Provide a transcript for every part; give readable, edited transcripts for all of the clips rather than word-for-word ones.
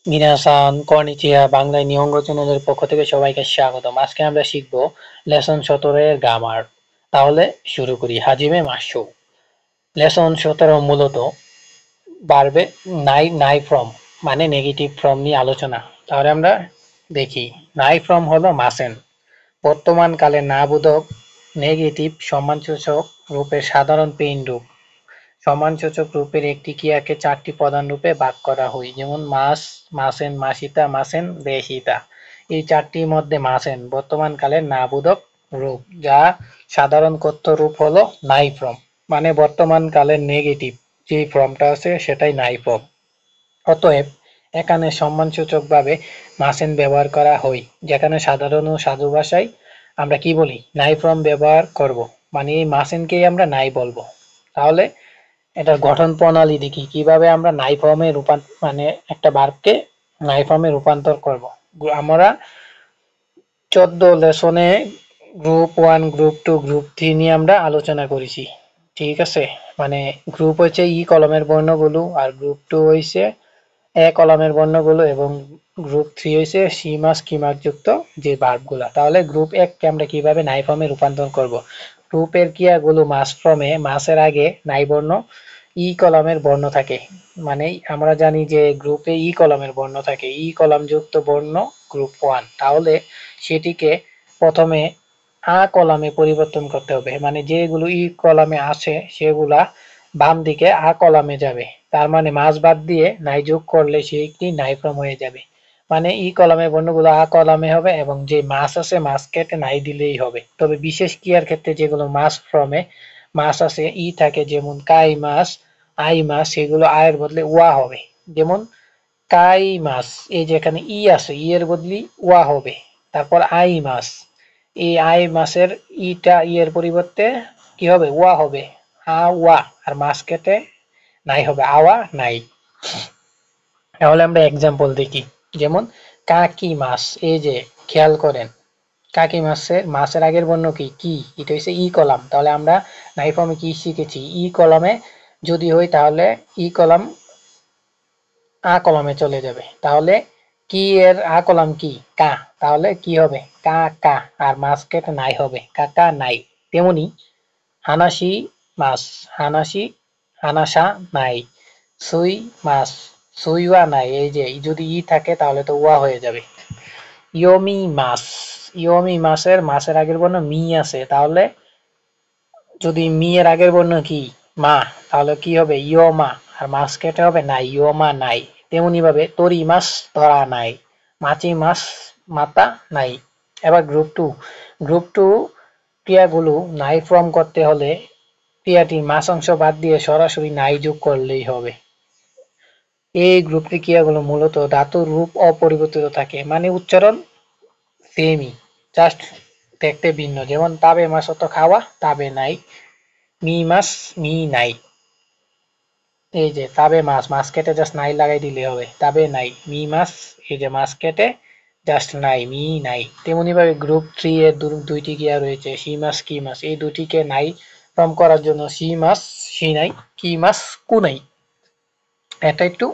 মিনাসান কনিচিয়া বাংলায় নিহঙ্গ চ্যানেলের পক্ষ থেকে সবাইকে স্বাগতম। আজকে আমরা শিখব লেসন 17 এর গ্রামার। তাহলে শুরু করি। হাজিমে মাসু। লেসন 17 মূলত বারবে নাই নাই ফ্রম মানে নেগেটিভ ফর্ম নিয়ে আলোচনা। তাহলে আমরা দেখি। নাই ফ্রম হলো মাসেন, বর্তমান কালে না বোধক নেগেটিভ সম্মানসূচক রূপের সাধারণ পেইন রূপ। সম্মানসূচক রূপের একটি ক্রিয়াকে চারটি প্রধান রূপে ভাগ করা হয়, যেমন মাস, মাসেন, মাসিতা, মাসেন, দেশিতা। এই চারটির মধ্যে মাসেন বর্তমান কালের নাবোধক রূপ, যা সাধারণ কথ্য রূপ হলো নাই ফ্রম, মানে বর্তমান কালের নেগেটিভ যে ফর্মটা আছে সেটাই নাই ফর্ম। অতএব এখানে সম্মানসূচক ভাবে মাসেন ব্যবহার করা হয়, যেখানে সাধারণ ও সাধু ভাষায় আমরা কি বলি, নাই ফর্ম ব্যবহার করব, মানে এই মাসেনকেই আমরা নাই বলবো। তাহলে এটার গঠন প্রণালী দেখি, কিভাবে আমরা নাই ফর্মে মানে একটা ভার্বকে নাই ফর্মে রূপান্তর করব। আমরা 14 লেসনে গ্রুপ 1, গ্রুপ 2, গ্রুপ 3 নিয়ে আমরা আলোচনা করেছি। ঠিক আছে, মানে গ্রুপ হচ্ছে ই কলমের বর্ণগুলো, আর গ্রুপ 2 হইছে এ কলমের বর্ণগুলো, এবং গ্রুপ 3 হইছে সি মাস কি মাস যুক্ত যে ভার্বগুলা। তাহলে গ্রুপ 1 কে আমরা কিভাবে নাই ফর্মে রূপান্তর করব। গ্রুপের ক্রিয়াগুলো মাস ফর্মে, মাসের আগে নাই বর্ণ ই কলামের বর্ণ থাকে। মানে আমরা জানি যে গ্রুপে ই কলামের বর্ণ থাকে, ই কলাম যুক্ত বর্ণ গ্রুপ 1। তাহলে সেটিকে প্রথমে আ কলামে পরিবর্তন করতে হবে, মানে যেগুলো ই কলামে আছে সেগুলা বাম দিকে আ কলামে যাবে। তার মানে মাস বাদ দিয়ে নাই যোগ করলে সেটি নাই ফর্ম হয়ে যাবে। মানে ই কলামের বর্ণগুলো আ কলামে হবে, এবং যে মাস আছে মাস কেটে নাই দিলেই হবে। তবে বিশেষ ক্রিয়ার ক্ষেত্রে যেগুলো মাস ফর্মে মাস আছে ই থাকে, যেমন কাই মাস, আই মাস, সেগুলো আয়ের বদলে ওয়া হবে। যেমন কাই মাস, এই যে এখানে ই আছে, ই এর বদলি ওয়া হবে। তারপর আই মাস, এই আই মাসের ইটা ই এর পরিবর্তে কি হবে, ওয়া হবে। আ ওয়া, আর মাস কেটে নাই হবে, আওয়া নাই। তাহলে আমরা এক্সাম্পল দেখি। যেমন কাকি মাস, এই যে খেয়াল করেন কাকি মাসের মাসের আগের বর্ণ কি, কি, এটা হচ্ছে ই কলাম। তাহলে আমরা নাই ফর্মে কি শিখেছি, ই কলামে যদি হয় তাহলে ই কলাম আ কলামে চলে যাবে। তাহলে কি এর আ কলাম কি, কা, তাহলে কি হবে, কা কা, আর মাস কেটে নাই হবে, কাকা নাই। তেমনি হানাসি মাস, হানাসি, হানাসা নাই। সুই মাস, সুইওয়া নাই, এই যে যদি ই থাকে তাহলে তো ওয়া হয়ে যাবে। ইয়মি মাস, ইয়মি মাসের মাসের আগের বর্ণ মি আছে, তাহলে যদি মি এর আগের বর্ণ কি, মা, তাহলে কি হবে, ইয়মা, আর মাস কেটে হবে নাই, ইয়মা নাই। তেমনি ভাবে তরি মাস, ধরা নাই। মাছি মাস, মাতা নাই। এবার গ্রুপ 2, গ্রুপ 2 ক্রিয়াগুলো নাই ফর্ম করতে হলে ক্রিয়াটি মাস অংশ বাদ দিয়ে সরাসরি নাই যোগ করলেই হবে। এই গ্রুপটি ক্রিয়াগুলো মূলত ধাতুর রূপ অপরিবর্তিত থাকে, মানে উচ্চারণ সেমই, জাস্ট দেখতে ভিন্ন। যেমন তাবে মাস অত খাওয়া, তাবে নাই। মি মাস, মি নাই। এই যে তাবে মাস, মাস কেটে জাস্ট নাই লাগাই দিলে হবে, তাবে নাই। মি মাস, এই যে মাস কেটে জাস্ট নাই, মি নাই। তেমনি ভাবে গ্রুপ 3 এর দুইটি ক্রিয়া রয়েছে, সি মাস, কি মাস। এই দুটিকে নাই ফর্ম করার জন্য সি মাস, সি নাই, কি মাস, কু নাই। এটা একটু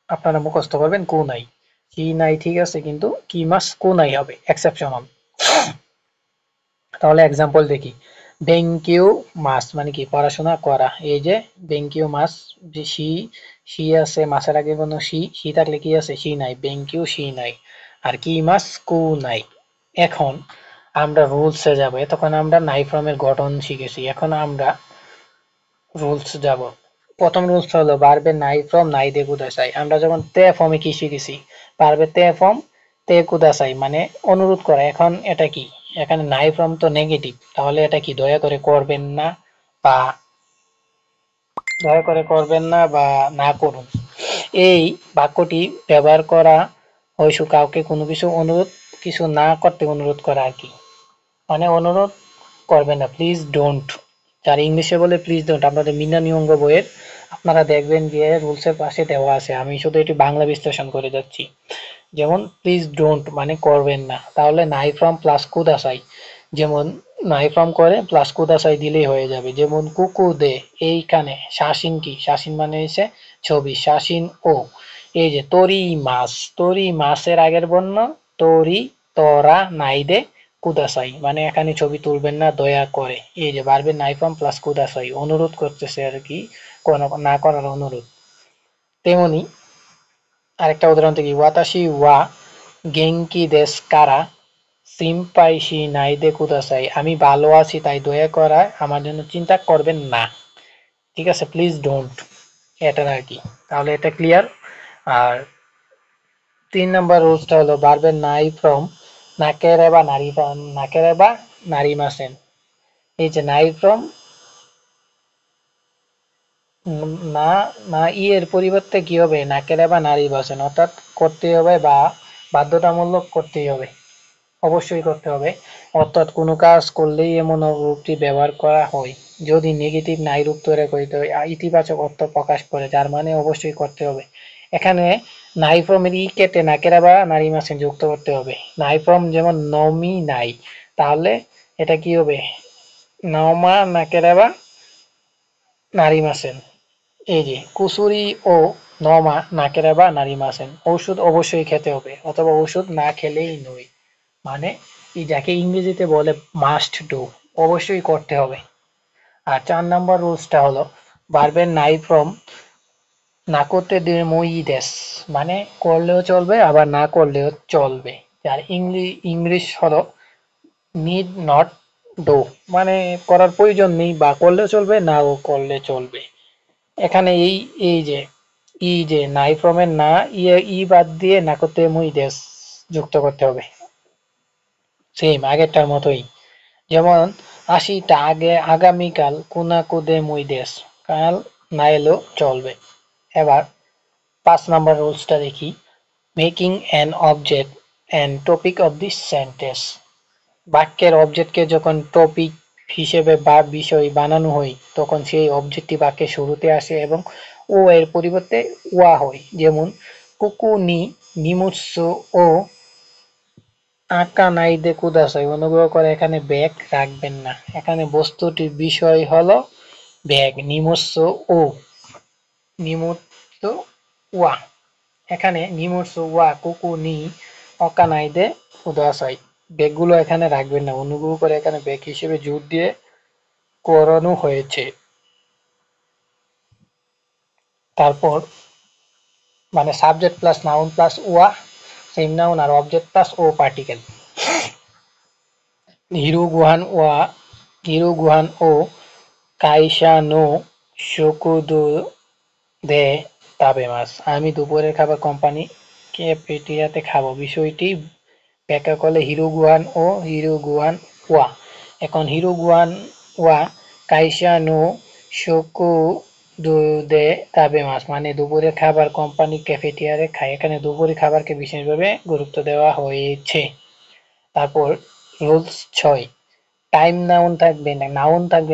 আপনারা মুখস্থ করবেন, কু নাই। সি নাই ঠিক আছে, কিন্তু কি মাস, কু নাই হবে এক্সেপশনাল। তাহলে এক্সাম্পল দেখি। বেঙ্কিউ মাস মানে কি, পড়াশোনা করা। এই যে বেঙ্কিউ মাস, যে সি, সি আছে মাসের আগে কোনো সি, সি থাকলে কি আছে, সি নাই, বেঙ্কিউ সি নাই। আর কি মাস, কু নাই। এখন আমরা রুলসে যাব। তখন আমরা নাই ফর্মের গঠন শিখেছি, এখন আমরা রুলস যাব। প্রথম রুলস হলো ভার্বের নাই ফর্ম নাই দিয়ে কুদাসাই। আমরা যখন তে ফর্মে কি শিখেছি, ভার্বের তে ফর্ম তে কুদাসাই মানে অনুরোধ করা। এখন এটা কি, এখানে নাই ফর্ম তো নেগেটিভ, তাহলে এটা কি, দয়া করে করবেন না, বা দয়া করে করবেন না, বা না করুন। এই বাক্যটি ব্যবহার করা হয় কাউকে কোনো কিছু অনুরোধ, কিছু না করতে অনুরোধ করা আর কি, মানে অনুরোধ করবেন না, প্লিজ ডোন্ট। যার ইংলিশে বলে প্লিজ ডোন্ট, আপনাদের মিনা নিয়ঙ্গ বইয়ের আপনারা দেখবেন যে রুলসের পাশে দেওয়া আছে। আমি শুধু এটি বাংলা বিশ্লেষণ করে যাচ্ছি। যেমন প্লিজ ডোন্ট মানে করবেন না। তাহলে নাই ফ্রম প্লাস কুদাসাই, যেমন নাই ফ্রম করে প্লাস কুদাসাই দিলেই হয়ে যাবে। যেমন কুকু দে, এইখানে শাসিন কি, শাসিন মানে হচ্ছে ছবি, শাসিন ও, এই যে তরি মাছের আগের বর্ণ তরি তরা নাইদে কুদাসাই, মানে এখানে ছবি তুলবেন না দয়া করে। এই যে ভার্বের নাই ফর্ম প্লাস কুদাসাই, অনুরোধ করতেছে আর কি, না করার অনুরোধ। তেমনি আরেকটা উদাহরণ থেকে, ওয়াতাশি ওয়া গেঙ্কি দেশ কারা সিম্পাইশি নাইদে কুদাসাই, আমি ভালো আছি তাই দয়া করা আমার জন্য চিন্তা করবেন না, ঠিক আছে, প্লিজ ডোন্ট, এটা আর কি। তাহলে এটা ক্লিয়ার। আর 3 নম্বর রুলসটা হলো ভার্বের নাই ফ্রম নাকেরে বা নারিমাসেন। এই যে নাই ফ্রম না না এর পরিবর্তে কি হবে, নাকেরে বা নারিমাসেন, অর্থাৎ করতে হবে বা বাধ্যতামূলক করতেই হবে, অবশ্যই করতে হবে। অর্থাৎ কোনো কাজ করলেই এমন রূপটি ব্যবহার করা হয় যদি নেগেটিভ নাই রূপ তৈরি করিতে হয়, ইতিবাচক অর্থ প্রকাশ করে, যার মানে অবশ্যই করতে হবে। এখানে নাই ফ্রমের ই কেটে নাকেরা বা নারী মাসে যুক্ত করতে হবে। নাই ফ্রম যেমন নমি নাই, তাহলে এটা কি হবে, নমা নাকেরা বা নারী মাসেন। এই যে কুসুরি ও নমা নাকেরা বা নারী মাসেন, ঔষধ অবশ্যই খেতে হবে অথবা ঔষধ না খেলেই নয়, মানে যাকে ইংরেজিতে বলে মাস্ট ডু, অবশ্যই করতে হবে। আর 4 নম্বর রুলসটা হলো ভার্বের নাই ফ্রম নাকোতে দে মই দেশ, মানে করলেও চলবে আবার না করলেও চলবে। আর ইংলিশ হলো নিড নট ডু, মানে করার প্রয়োজন নেই, বা করলেও চলবে নাও করলে চলবে। এখানে এই যে নাই ফ্রমের না ই বাদ দিয়ে নাকোতে মই দেশ যুক্ত করতে হবে, সেম আগেরটার মতোই। যেমন আশিটা আগামীকাল কুনাকুদে মুই দেশ, কাল না এলেও চলবে। এবার 5 নম্বর রুলসটা দেখি, making an object and topic of this sentence. বাক্যের অবজেক্টকে যখন টপিক হিসেবে বা বিষয় বানানো হয় তখন সেই অবজেক্টটি বাক্যের শুরুতে আসে এবং ও এর পরিবর্তে ওয়া হয়। যেমন কুকু নি নিমুৎসু ও আঁকা নাই দে কুদাসাই, অনুগ্রহ করে এখানে ব্যাগ রাখবেন না। এখানে বস্তুটির বিষয় হলো ব্যাগ, নিমুৎসু ও নিমুৎসু ওয়া, এখানে নিমুৎসু ওয়া কুকু নি অকা নাই দে কুদাসাই, ব্যাগগুলো এখানে রাখবেন না, অনুগ্রহ করে এখানে ব্যাগ হিসেবে জোর দিয়ে করানো হয়েছে। তারপর মানে সাবজেক্ট প্লাস নাউন প্লাস ওয়া সেম নাউন, আর অবজেক্ট প্লাস ও পার্টিকেল। হিরু গুহান ও কাইসা নো শকুদু দে তাবেমাস, আমি দুপুরের খাবার কোম্পানি ক্যাফেটেরিয়াতে খাবো। বিষয়টি ব্যাখ্যা করলে হিরু গুহান ওয়া। এখন হিরু গুহান ওয়া কাইসা নো শকুদু দে তাবেমাস, মানে দুপুরের খাবার কোম্পানি ক্যাফেটেরিয়াতে খায়। এখানে দুপুরের খাবারকে বিশেষভাবে গুরুত্ব দেওয়া হয়েছে। তারপর রুলস 6, টাইম নাউন থাকবে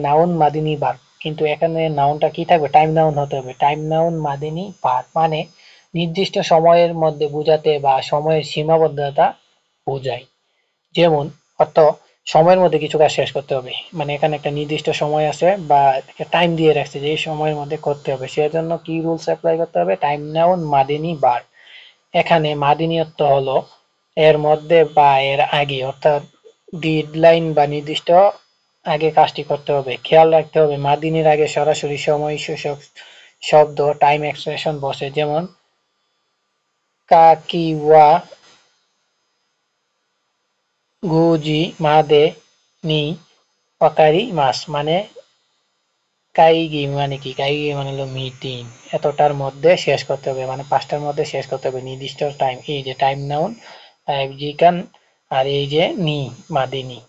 নাউন মাদিনী ভার্ব, কিন্তু এখানে নাউনটা কি থাকবে, টাইম নাউন হতে হবে। টাইম নাউন মাদিনী ভার্ব মানে নির্দিষ্ট সময়ের মধ্যে বোঝাতে বা সময়ের সীমাবদ্ধতা বোঝায়। যেমন অর্থ সময়ের মধ্যে কিছু কাজ শেষ করতে হবে, মানে এখানে একটা নির্দিষ্ট সময় আছে বা টাইম দিয়ে রাখছে যে এই সময়ের মধ্যে করতে হবে, সেজন্য কি রুলস অ্যাপ্লাই করতে হবে, টাইম নাউন মাদিনী ভার্ব। এখানে মাদিনী অর্থ হলো এর মধ্যে বা এর আগে, অর্থাৎ ডেডলাইন বা নির্দিষ্ট আগে কাজটি করতে হবে। খেয়াল রাখতে হবে মাদিনীর আগে সরাসরি সময় সূচক শব্দ টাইম এক্সপ্রেশন বসে, যেমন কাকিওয়া গুজি মাদে নি ওয়াকারি মাস, মানে কাইগি মানে কি, কাইগি মানে হলো মিটিং, এতটার মধ্যে শেষ করতে হবে, মানে 5টার মধ্যে শেষ করতে হবে নির্দিষ্ট টাইম। এই যে টাইম নাউন জিকান, আর এই যে নি মাদিনী।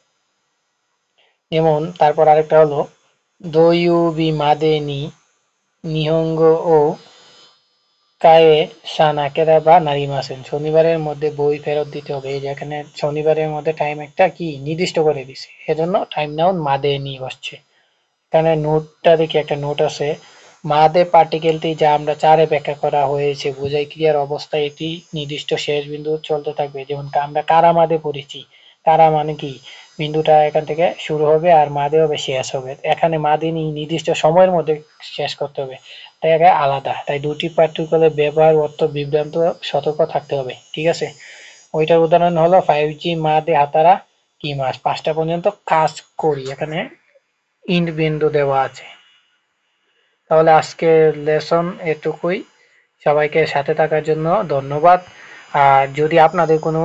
যেমন তারপর আরেকটা হলো দোয়ুবি মাদে নি নিহঙ্গ ও কায়ে সানাকেরা বা নারিমাসেন, শনিবারের মধ্যে বই ফেরত দিতে হবে। এই যে এখানে শনিবারের মধ্যে টাইম একটা কি নির্দিষ্ট করে দিছে, এজন্য টাইম নাউন মাদে নি বসছে। এখানে নোটটা দেখি, একটা নোট আছে, মাদে পার্টিকেলটি যা আমরা 4-এ ব্যাখ্যা করা হয়েছে বোঝায় ক্রিয়ার অবস্থায় একটি নির্দিষ্ট শেষ বিন্দু চলতে থাকবে। যেমন আমরা কারা মাদে পড়েছি, কারা মানে কি বিন্দুটা এখান থেকে শুরু হবে আর মাদে হবে শেষ হবে। এখানে মাদে নির্দিষ্ট সময়ের মধ্যে শেষ করতে হবে, জায়গায় আলাদা, তাই দুটি পার্টিকুলার ব্যবহার অর্থ বিভ্রান্ত সতর্ক থাকতে হবে। ঠিক আছে, ওইটার উদাহরণ হলো 5G মা দে হাতারা কি মাস 5টা পর্যন্ত কাজ করি, এখানে ইন্ড বিন্দু দেওয়া আছে। তাহলে আজকের লেসন এটুকুই। সবাইকে সাথে থাকার জন্য ধন্যবাদ। আর যদি আপনাদের কোনো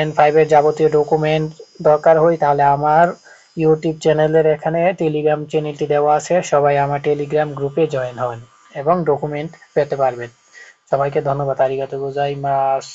N5 এর যাবতীয় ডকুমেন্ট দরকার হয় তাহলে আমার ইউটিউব চ্যানেলের এখানে টেলিগ্রাম চ্যানেলটি দেওয়া আছে, সবাই আমার টেলিগ্রাম গ্রুপে জয়েন হন এবং ডকুমেন্ট পেতে পারবেন। সবাইকে ধন্যবাদ। আরিগাতো গোজাইমাস।